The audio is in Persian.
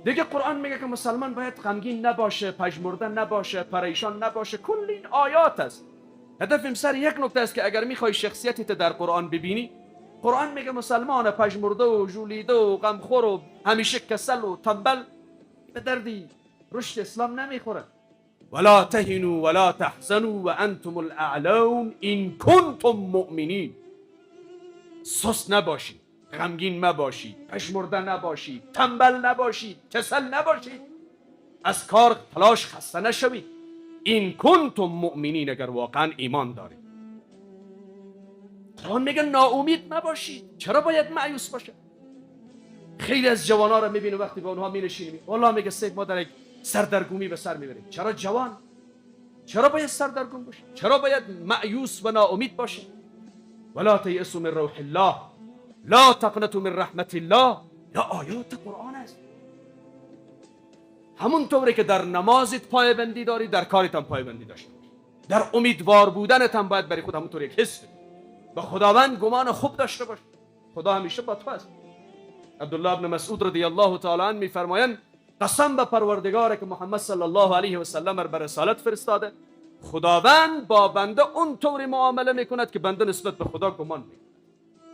دیگه قرآن میگه که مسلمان باید غمگین نباشه، پژمرده نباشه، پریشان نباشه. کل این آیات است. هدف امسر یک نکته است که اگر میخوای شخصیتت در قرآن ببینی، قرآن میگه مسلمان پژمرده و ژولیده و غمخور و همیشه کسل و تنبل به دردی رشد اسلام نمیخوره. ولا تهنوا ولا تحزنوا وانتم الاعلون ان کنتم مؤمنین. سست نباشید، غمگین نباشید، پژمرده نباشید، تنبل نباشید، کسل نباشید، از کار تلاش خسته نشوید. این کنتم مؤمنین، اگر واقعا ایمان دارید. قرآن میگه ناامید نباشید. چرا باید مایوس باشه؟ خیلی از جوانا رو میبینیم وقتی با اونها مینشینیم، والله میگه سید ما در یک سردرگمی به سر میبریم. چرا جوان؟ چرا باید سردرگم باشید؟ چرا باید مایوس و ناامید باشید؟ ولا تیأسوا من روح الله لا تقنطوا من رحمت الله. یا آیات قرآن است. همونطوری که در نمازت پایبندی داری، در کارت هم پایبندی داشته باش. در امیدوار بودنت هم باید برای خود همونطوری یک حس به خداوند گمان خوب داشته باش. خدا همیشه با تو است. عبدالله ابن مسعود رضی الله تعالی عنه میفرمایند قسم به پروردگار که محمد صلی الله علیه و سلم را به رسالت فرستاده، خداوند با بنده اونطوری معامله میکند که بنده نسبت به خدا گمان میکند.